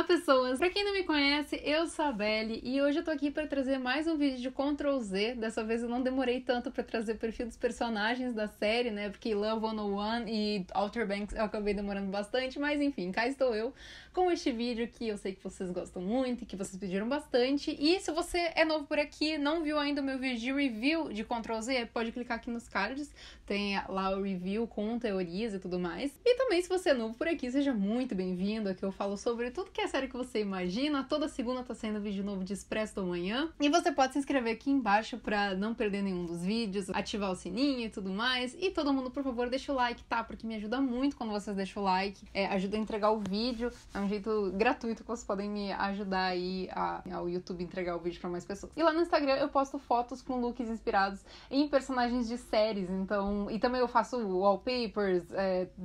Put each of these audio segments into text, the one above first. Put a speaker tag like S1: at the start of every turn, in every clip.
S1: pessoas! Pra quem não me conhece, eu sou a Belly e hoje eu tô aqui pra trazer mais um vídeo de Ctrl+Z. Dessa vez eu não demorei tanto pra trazer o perfil dos personagens da série, né? Porque Love 101 e Outer Banks eu acabei demorando bastante, mas enfim, cá estou eu com este vídeo que eu sei que vocês gostam muito e que vocês pediram bastante. E se você é novo por aqui, não viu ainda o meu vídeo de review de Ctrl+Z, pode clicar aqui nos cards, tem lá o review com teorias e tudo mais. E também, se você é novo por aqui, seja muito bem-vindo. Aqui eu falo sobre tudo que é série que você imagina. Toda segunda tá saindo vídeo novo de Expresso da Manhã. E você pode se inscrever aqui embaixo pra não perder nenhum dos vídeos, ativar o sininho e tudo mais. E todo mundo, por favor, deixa o like, tá? Porque me ajuda muito quando vocês deixam o like. Ajuda a entregar o vídeo. É um jeito gratuito que vocês podem me ajudar aí ao YouTube entregar o vídeo pra mais pessoas. E lá no Instagram eu posto fotos com looks inspirados em personagens de séries. Então, e também eu faço wallpapers,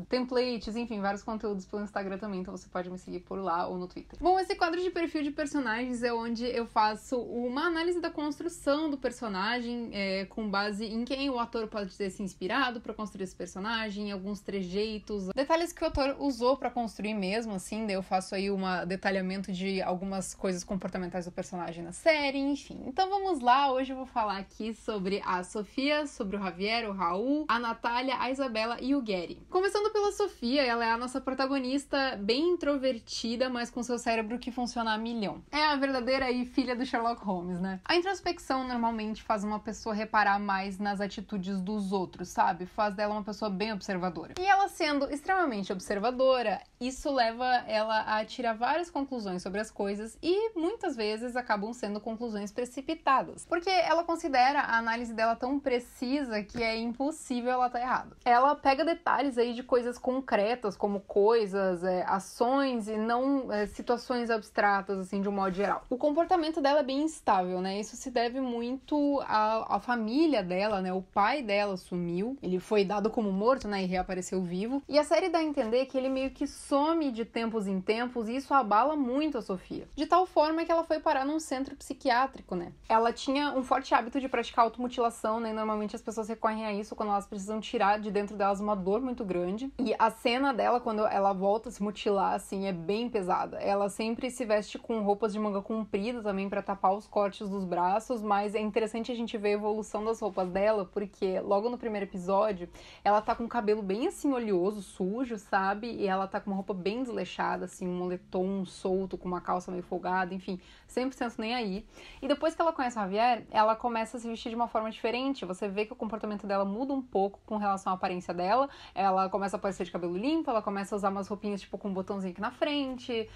S1: templates, enfim, vários conteúdos pelo Instagram também. Então você pode me seguir por lá ou no Twitter. Bom, esse quadro de perfil de personagens é onde eu faço uma análise da construção do personagem, com base em quem o ator pode ter se inspirado para construir esse personagem, alguns trejeitos, detalhes que o ator usou para construir mesmo, assim. Daí eu faço aí um detalhamento de algumas coisas comportamentais do personagem na série, enfim. Então vamos lá, hoje eu vou falar aqui sobre a Sofia, sobre o Javier, o Raul, a Natália, a Isabela e o Gary. Começando pela Sofia, ela é a nossa protagonista bem introvertida, mas com seu cérebro que funciona a milhão. É a verdadeira aí filha do Sherlock Holmes, né? A introspecção normalmente faz uma pessoa reparar mais nas atitudes dos outros, sabe? Faz dela uma pessoa bem observadora. E ela sendo extremamente observadora, isso leva ela a tirar várias conclusões sobre as coisas e muitas vezes acabam sendo conclusões precipitadas, porque ela considera a análise dela tão precisa que é impossível ela estar errada. Ela pega detalhes aí de coisas concretas, como coisas, ações e não situações abstratas, assim, de um modo geral. O comportamento dela é bem instável, né? Isso se deve muito à família dela, né? O pai dela sumiu, ele foi dado como morto, né? E reapareceu vivo. E a série dá a entender que ele meio que some de tempos em tempos e isso abala muito a Sofia. De tal forma que ela foi parar num centro psiquiátrico, né? Ela tinha um forte hábito de praticar automutilação, né? Normalmente as pessoas recorrem a isso quando elas precisam tirar de dentro delas uma dor muito grande. E a cena dela, quando ela volta a se mutilar, assim, é bem pesada. Ela sempre se veste com roupas de manga comprida também pra tapar os cortes dos braços, mas é interessante a gente ver a evolução das roupas dela, porque logo no primeiro episódio, ela tá com o cabelo bem assim, oleoso, sujo, sabe? E ela tá com uma roupa bem desleixada, assim, um moletom solto, com uma calça meio folgada, enfim, 100% nem aí. E depois que ela conhece o Javier, ela começa a se vestir de uma forma diferente. Você vê que o comportamento dela muda um pouco com relação à aparência dela. Ela começa a aparecer de cabelo limpo, ela começa a usar umas roupinhas, tipo, com um botãozinho aqui na frente,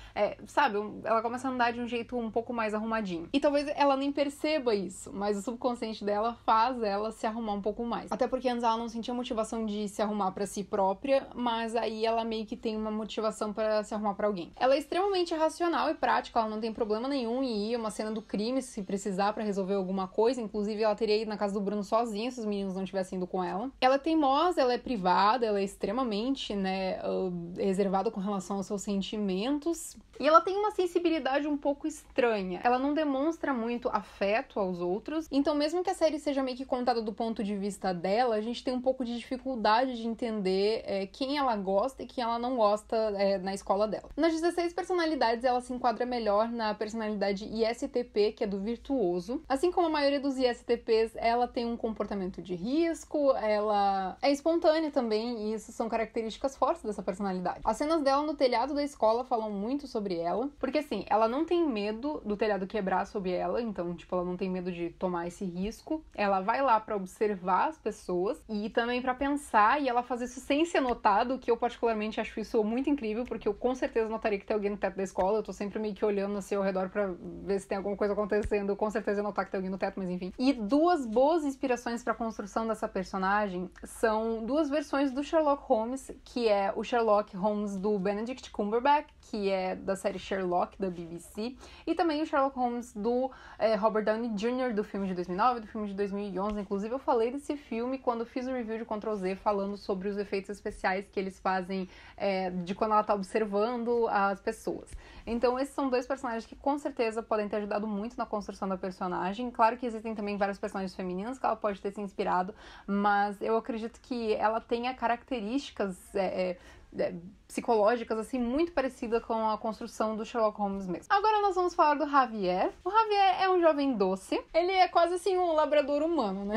S1: sabe? Ela começa a andar de um jeito um pouco mais arrumadinho. E talvez ela nem perceba isso, mas o subconsciente dela faz ela se arrumar um pouco mais. Até porque antes ela não sentia motivação de se arrumar pra si própria, mas aí ela meio que tem uma motivação pra se arrumar pra alguém. Ela é extremamente racional e prática, ela não tem problema nenhum em ir uma cena do crime se precisar pra resolver alguma coisa. Inclusive ela teria ido na casa do Bruno sozinha se os meninos não tivessem ido com ela. Ela é teimosa, ela é privada, ela é extremamente, né, reservada com relação aos seus sentimentos. E ela tem uma sensibilidade um pouco estranha. Ela não demonstra muito afeto aos outros. Então, mesmo que a série seja meio que contada do ponto de vista dela, a gente tem um pouco de dificuldade de entender quem ela gosta e quem ela não gosta na escola dela. Nas 16 personalidades, ela se enquadra melhor na personalidade ISTP, que é do virtuoso. Assim como a maioria dos ISTPs, ela tem um comportamento de risco, ela é espontânea também, e isso são características fortes dessa personalidade. As cenas dela no telhado da escola falam muito sobre ela, porque assim, ela não tem medo do telhado quebrar sobre ela, então, tipo, ela não tem medo de tomar esse risco. Ela vai lá pra observar as pessoas e também pra pensar, e ela faz isso sem ser notado, que eu particularmente acho isso muito incrível, porque eu com certeza notaria que tem alguém no teto da escola. Eu tô sempre meio que olhando assim ao redor pra ver se tem alguma coisa acontecendo. Eu com certeza ia notar que tem alguém no teto, mas enfim. E duas boas inspirações pra construção dessa personagem são duas versões do Sherlock Holmes, que é o Sherlock Holmes do Benedict Cumberbatch, que é da série Sherlock, da BBC, e também o Sherlock Holmes do Robert Downey Jr., do filme de 2009 e do filme de 2011. Inclusive, eu falei desse filme quando fiz o review de Ctrl+Z, falando sobre os efeitos especiais que eles fazem de quando ela tá observando as pessoas. Então, esses são dois personagens que, com certeza, podem ter ajudado muito na construção da personagem. Claro que existem também vários personagens femininos que ela pode ter se inspirado, mas eu acredito que ela tenha características psicológicas, assim, muito parecida com a construção do Sherlock Holmes mesmo. Agora nós vamos falar do Javier. O Javier é um jovem doce. Ele é quase assim um labrador humano, né?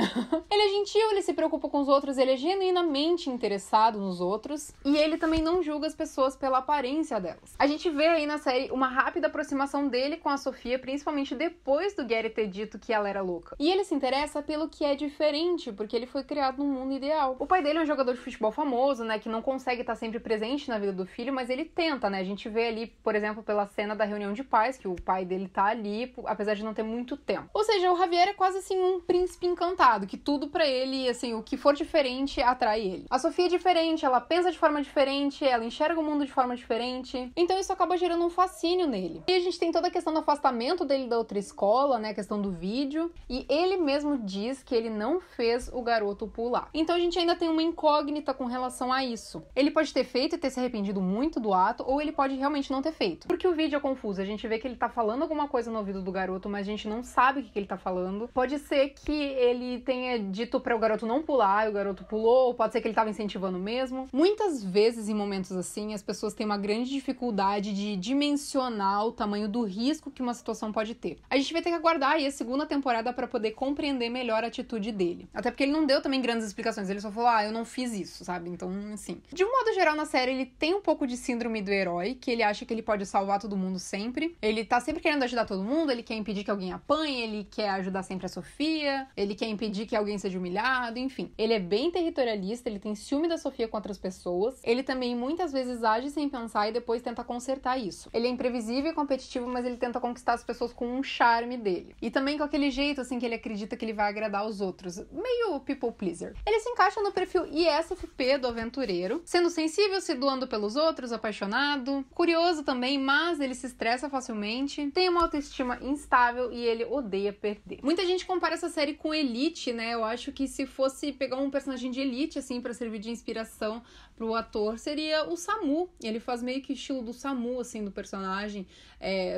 S1: Ele é gentil, ele se preocupa com os outros, ele é genuinamente interessado nos outros e ele também não julga as pessoas pela aparência delas. A gente vê aí na série uma rápida aproximação dele com a Sofia, principalmente depois do Gary ter dito que ela era louca. E ele se interessa pelo que é diferente, porque ele foi criado num mundo ideal. O pai dele é um jogador de futebol famoso, né, que não consegue estar sempre presente na vida do filho, mas ele tenta, né? A gente vê ali, por exemplo, pela cena da reunião de pais, que o pai dele tá ali, apesar de não ter muito tempo. Ou seja, o Javier é quase assim um príncipe encantado, que tudo pra ele, assim, o que for diferente atrai ele. A Sofia é diferente, ela pensa de forma diferente, ela enxerga o mundo de forma diferente, então isso acaba gerando um fascínio nele. E a gente tem toda a questão do afastamento dele da outra escola, né, a questão do vídeo, e ele mesmo diz que ele não fez o garoto pular. Então a gente ainda tem uma incógnita com relação a isso. Ele pode ter feito e ter se arrependido muito do ato, ou ele pode realmente não ter feito. Porque o vídeo é confuso, a gente vê que ele tá falando alguma coisa no ouvido do garoto, mas a gente não sabe o que ele tá falando. Pode ser que ele tenha dito para o garoto não pular, e o garoto pulou, ou pode ser que ele tava incentivando mesmo. Muitas vezes, em momentos assim, as pessoas têm uma grande dificuldade de dimensionar o tamanho do risco que uma situação pode ter. A gente vai ter que aguardar aí a segunda temporada para poder compreender melhor a atitude dele. Até porque ele não deu também grandes explicações, ele só falou, eu não fiz isso, sabe? Então, assim... De um modo geral, na série, ele tem um pouco de síndrome do herói, que ele acha que ele pode salvar todo mundo sempre. Ele tá sempre querendo ajudar todo mundo, ele quer impedir que alguém apanhe, ele quer ajudar sempre a Sofia, ele quer impedir que alguém seja humilhado, enfim. Ele é bem territorialista, ele tem ciúme da Sofia com outras pessoas. Ele também muitas vezes age sem pensar e depois tenta consertar isso. Ele é imprevisível e competitivo, mas ele tenta conquistar as pessoas com um charme dele. E também com aquele jeito, assim, que ele acredita que ele vai agradar os outros. Meio people pleaser. Ele se encaixa no perfil ISFP do aventureiro, sendo sensível, se doando pelos outros, apaixonado, curioso também, mas ele se estressa facilmente, tem uma autoestima instável e ele odeia perder. Muita gente compara essa série com Elite, né? Eu acho que se fosse pegar um personagem de Elite, assim, pra servir de inspiração pro ator, seria o Samu. Ele faz meio que o estilo do Samu, assim, do personagem,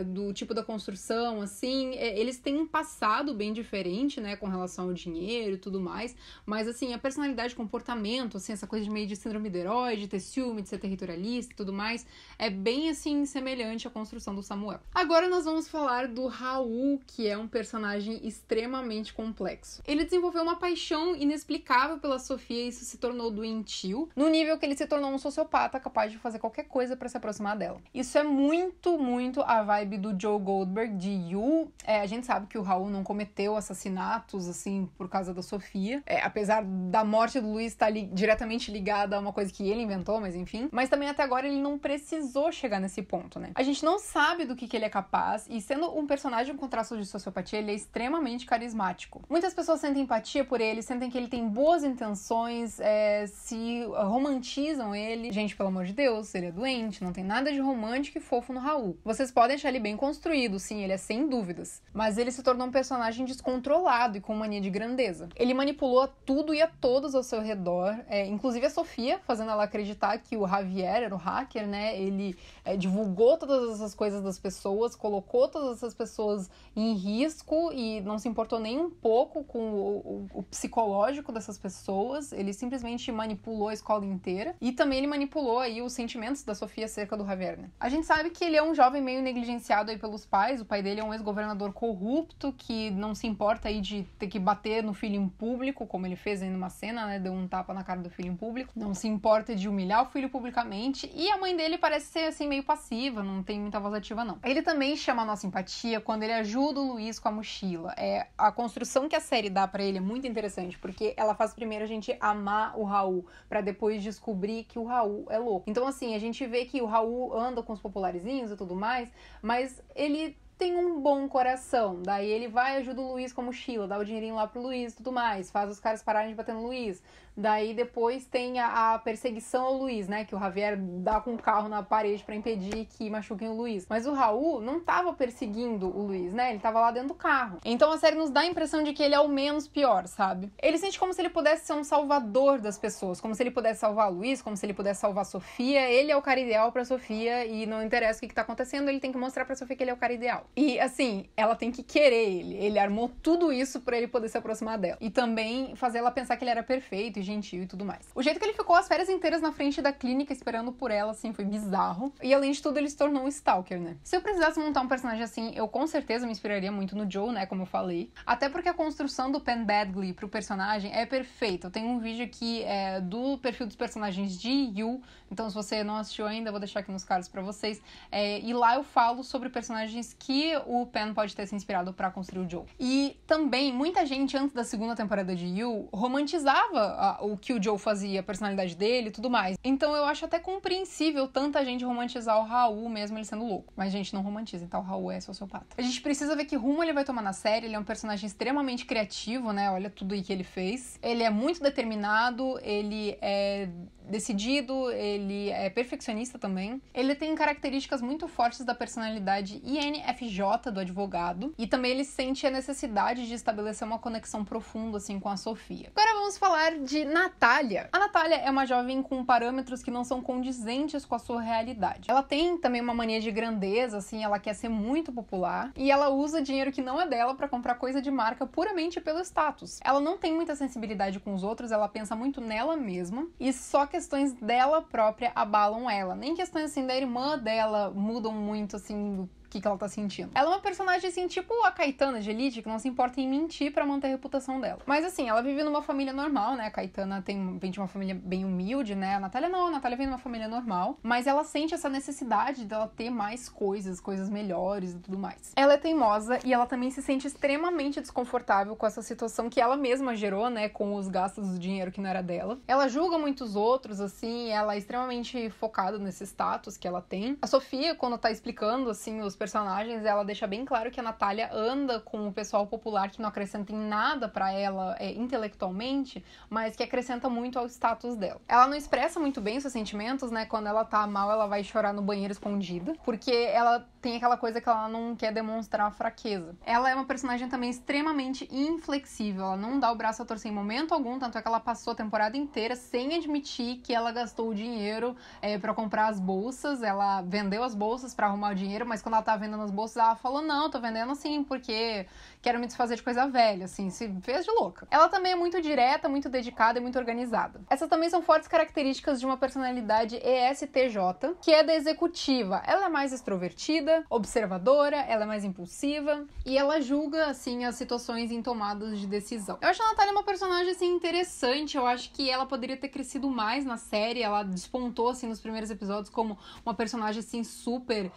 S1: do tipo da construção, assim. Eles têm um passado bem diferente, né, com relação ao dinheiro e tudo mais, mas, assim, a personalidade, comportamento, assim, essa coisa de meio de síndrome do herói, de ter ciúme, de ser territorialista e tudo mais, é bem, assim, semelhante à construção do Samuel. Agora nós vamos falar do Raul, que é um personagem extremamente complexo. Ele desenvolveu uma paixão inexplicável pela Sofia e isso se tornou doentio, no nível que ele se tornou um sociopata capaz de fazer qualquer coisa pra se aproximar dela. Isso é muito, muito a vibe do Joe Goldberg de You. A gente sabe que o Raul não cometeu assassinatos, assim, por causa da Sofia, apesar da morte do Luiz estar diretamente ligada a uma coisa que ele inventou, mas enfim. Mas também até agora ele não precisou chegar nesse ponto, né? A gente não sabe do que ele é capaz e sendo um personagem com traços de sociopatia, ele é extremamente carismático. Muitas pessoas sentem empatia por ele, sentem que ele tem boas intenções, se romantizam ele. Gente, pelo amor de Deus, ele é doente, não tem nada de romântico e fofo no Raul. Vocês podem achar ele bem construído, sim, ele é sem dúvidas. Mas ele se tornou um personagem descontrolado e com mania de grandeza. Ele manipulou a tudo e a todos ao seu redor, inclusive a Sofia, fazendo ela acreditar que o Javier era o hacker, né? Ele divulgou todas essas coisas das pessoas, colocou todas essas pessoas em risco e não se importou nem um pouco com o psicológico dessas pessoas. Ele simplesmente manipulou a escola inteira e também ele manipulou aí os sentimentos da Sofia acerca do Javier, né? A gente sabe que ele é um jovem meio negligenciado aí pelos pais. O pai dele é um ex-governador corrupto que não se importa aí de ter que bater no filho em público, como ele fez aí numa cena, né? Deu um tapa na cara do filho em público. Não se importa de humilhar o filho publicamente. E a mãe dele parece ser, assim, meio passiva, não tem muita voz ativa, não. Ele também chama a nossa empatia quando ele ajuda o Luiz com a mochila. A construção que a série dá pra ele é muito interessante, porque ela faz primeiro a gente amar o Raul, pra depois descobrir que o Raul é louco. Então, assim, a gente vê que o Raul anda com os popularizinhos e tudo mais, mas ele tem um bom coração. Daí ele vai e ajuda o Luiz com a mochila, dá o dinheirinho lá pro Luiz e tudo mais, faz os caras pararem de bater no Luiz. Daí depois tem a perseguição ao Luiz, né? Que o Javier dá com o carro na parede pra impedir que machuquem o Luiz. Mas o Raul não tava perseguindo o Luiz, né? Ele tava lá dentro do carro. Então a série nos dá a impressão de que ele é o menos pior, sabe? Ele sente como se ele pudesse ser um salvador das pessoas, como se ele pudesse salvar o Luiz, como se ele pudesse salvar a Sofia. Ele é o cara ideal pra Sofia e não interessa o que tá acontecendo, ele tem que mostrar pra Sofia que ele é o cara ideal. E assim, ela tem que querer ele. Ele armou tudo isso pra ele poder se aproximar dela. E também fazer ela pensar que ele era perfeito e gentil e tudo mais. O jeito que ele ficou as férias inteiras na frente da clínica esperando por ela, assim, foi bizarro. E além de tudo, ele se tornou um stalker, né? Se eu precisasse montar um personagem assim, eu com certeza me inspiraria muito no Joe, né, como eu falei. Até porque a construção do Penn Badgley pro personagem é perfeita. Eu tenho um vídeo aqui do perfil dos personagens de You, então se você não assistiu ainda, eu vou deixar aqui nos cards pra vocês. E lá eu falo sobre personagens que o Penn pode ter se inspirado pra construir o Joe. E também, muita gente, antes da segunda temporada de You, romantizava o que o Joe fazia, a personalidade dele e tudo mais. Então eu acho até compreensível tanta gente romantizar o Raul, mesmo ele sendo louco. Mas a gente não romantiza, então o Raul é sociopata. A gente precisa ver que rumo ele vai tomar na série. Ele é um personagem extremamente criativo, né? Olha tudo aí que ele fez. Ele é muito determinado, ele é decidido, ele é perfeccionista também. Ele tem características muito fortes da personalidade INFJ do advogado. E também ele sente a necessidade de estabelecer uma conexão profunda, assim, com a Sofia. Agora vamos falar de Natália. A Natália é uma jovem com parâmetros que não são condizentes com a sua realidade. Ela tem também uma mania de grandeza, assim, ela quer ser muito popular. E ela usa dinheiro que não é dela pra comprar coisa de marca puramente pelo status. Ela não tem muita sensibilidade com os outros, ela pensa muito nela mesma. E só questões dela própria abalam ela. Nem questões, assim, da irmã dela mudam muito, assim, do que ela tá sentindo. Ela é uma personagem, assim, tipo a Caetana de Elite, que não se importa em mentir pra manter a reputação dela. Mas, assim, ela vive numa família normal, né? A Caetana vem de uma família bem humilde, né? A Natália não, a Natália vem de uma família normal. Mas ela sente essa necessidade dela ter mais coisas melhores e tudo mais. Ela é teimosa e ela também se sente extremamente desconfortável com essa situação que ela mesma gerou, né? Com os gastos do dinheiro que não era dela. Ela julga muitos outros, assim, ela é extremamente focada nesse status que ela tem. A Sofia, quando tá explicando, assim, os personagens, ela deixa bem claro que a Natália anda com o pessoal popular que não acrescenta em nada pra ela intelectualmente, mas que acrescenta muito ao status dela. Ela não expressa muito bem seus sentimentos, né? Quando ela tá mal, ela vai chorar no banheiro escondida, porque ela tem aquela coisa que ela não quer demonstrar fraqueza. Ela é uma personagem também extremamente inflexível, ela não dá o braço a torcer em momento algum, tanto é que ela passou a temporada inteira sem admitir que ela gastou o dinheiro pra comprar as bolsas. Ela vendeu as bolsas pra arrumar o dinheiro, mas quando ela tá vendendo as bolsas, ela falou, não, tô vendendo assim porque quero me desfazer de coisa velha, assim, se fez de louca. Ela também é muito direta, muito dedicada e muito organizada. Essas também são fortes características de uma personalidade ESTJ, que é da executiva. Ela é mais extrovertida, observadora, ela é mais impulsiva e ela julga, assim, as situações em tomadas de decisão. Eu acho a Natália uma personagem, assim, interessante. Eu acho que ela poderia ter crescido mais na série. Ela despontou, assim, nos primeiros episódios como uma personagem, assim, super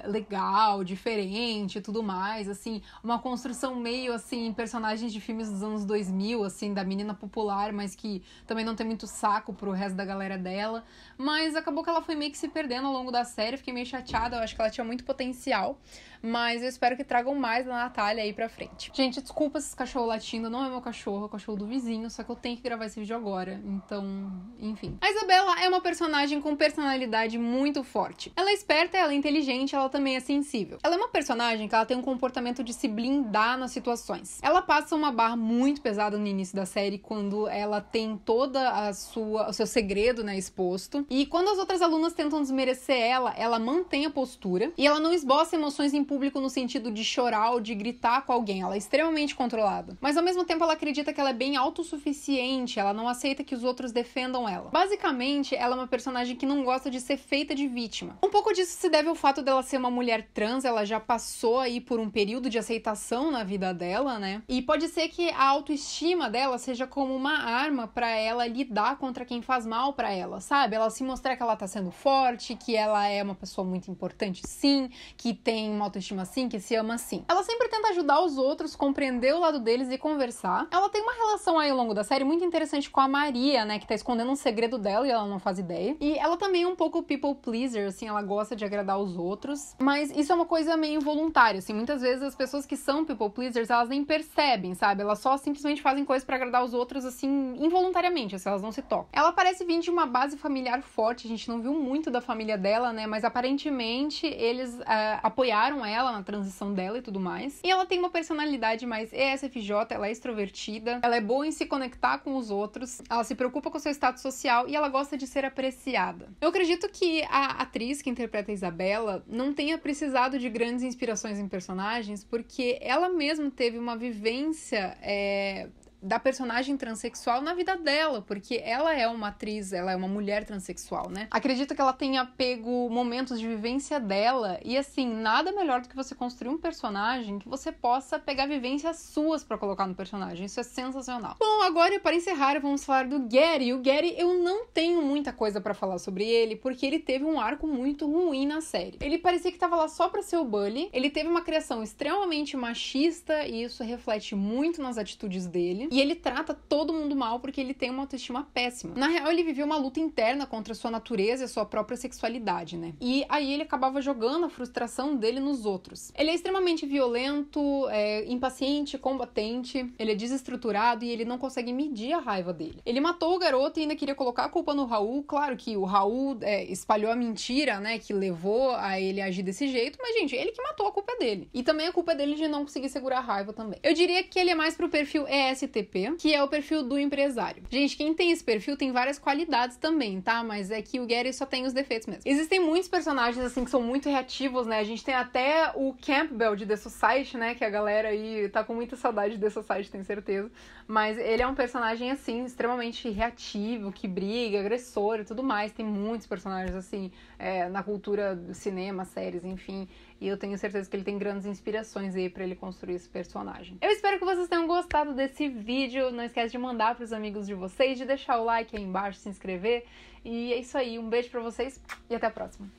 S1: legal, diferente e tudo mais, assim, uma construção meio, assim, personagens de filmes dos anos 2000, assim, da menina popular, mas que também não tem muito saco pro resto da galera dela, mas acabou que ela foi meio que se perdendo ao longo da série. Fiquei meio chateada, eu acho que ela tinha muito potencial, mas eu espero que tragam mais da Natália aí pra frente. Gente, desculpa esses cachorros latindo, não é meu cachorro, é o cachorro do vizinho, só que eu tenho que gravar esse vídeo agora, então, enfim. A Isabela é uma personagem com personalidade muito forte. Ela é esperta, ela é inteligente, ela também é sensível. Ela é uma personagem que ela tem um comportamento de se blindar nas situações. Ela passa uma barra muito pesada no início da série, quando ela tem toda o seu segredo, né, exposto, e quando as outras alunas tentam desmerecer ela mantém a postura, e ela não esboça emoções em público no sentido de chorar ou de gritar com alguém. Ela é extremamente controlada. Mas ao mesmo tempo ela acredita que ela é bem autossuficiente, ela não aceita que os outros defendam ela. Basicamente, ela é uma personagem que não gosta de ser feita de vítima. Um pouco disso se deve ao fato dela ser uma mulher trans, ela já passou aí por um período de aceitação na vida dela, né? E pode ser que a autoestima dela seja como uma arma pra ela lidar contra quem faz mal pra ela, sabe? Ela se mostrar que ela tá sendo forte, que ela é uma pessoa muito importante, sim, que tem uma autoestima assim, que se ama assim. Ela sempre tenta ajudar os outros, compreender o lado deles e conversar. Ela tem uma relação aí ao longo da série muito interessante com a Maria, né, que tá escondendo um segredo dela e ela não faz ideia. E ela também é um pouco people pleaser, assim, ela gosta de agradar os outros, mas isso é uma coisa meio involuntária, assim, muitas vezes as pessoas que são people pleasers, elas nem percebem, sabe? Elas só simplesmente fazem coisas pra agradar os outros, assim, involuntariamente, assim, elas não se tocam. Ela parece vir de uma base familiar forte, a gente não viu muito da família dela, né, mas aparentemente eles apoiaram ela na transição dela e tudo mais. E ela tem uma personalidade mais ESFJ, ela é extrovertida, ela é boa em se conectar com os outros, ela se preocupa com o seu status social e ela gosta de ser apreciada. Eu acredito que a atriz que interpreta a Isabela não tenha precisado de grandes inspirações em personagens, porque ela mesma teve uma vivência da personagem transexual na vida dela, porque ela é uma atriz, ela é uma mulher transexual, né? Acredito que ela tenha pego momentos de vivência dela e, assim, nada melhor do que você construir um personagem que você possa pegar vivências suas pra colocar no personagem. Isso é sensacional. Bom, agora, para encerrar, vamos falar do Gary. O Gary, eu não tenho muita coisa pra falar sobre ele, porque ele teve um arco muito ruim na série. Ele parecia que tava lá só pra ser o bully, ele teve uma criação extremamente machista e isso reflete muito nas atitudes dele, e ele trata todo mundo mal porque ele tem uma autoestima péssima. Na real, ele viveu uma luta interna contra a sua natureza e a sua própria sexualidade, né? E aí ele acabava jogando a frustração dele nos outros. Ele é extremamente violento, impaciente, combatente, ele é desestruturado e ele não consegue medir a raiva dele. Ele matou o garoto e ainda queria colocar a culpa no Raul. Claro que o Raul espalhou a mentira, né, que levou a ele agir desse jeito, mas, gente, ele que matou, a culpa é dele. E também a culpa é dele de não conseguir segurar a raiva também. Eu diria que ele é mais pro perfil ESTP, que é o perfil do empresário. Gente, quem tem esse perfil tem várias qualidades também, tá? Mas é que o Gary só tem os defeitos mesmo. Existem muitos personagens, assim, que são muito reativos, né? A gente tem até o Campbell de The Society, né? Que a galera aí tá com muita saudade de The Society, tenho certeza. Mas ele é um personagem, assim, extremamente reativo, que briga, agressor e tudo mais. Tem muitos personagens, assim, na cultura do cinema, séries, enfim. E eu tenho certeza que ele tem grandes inspirações aí pra ele construir esse personagem. Eu espero que vocês tenham gostado desse vídeo. Não esquece de mandar pros amigos de vocês, de deixar o like aí embaixo, se inscrever. E é isso aí. Um beijo pra vocês e até a próxima.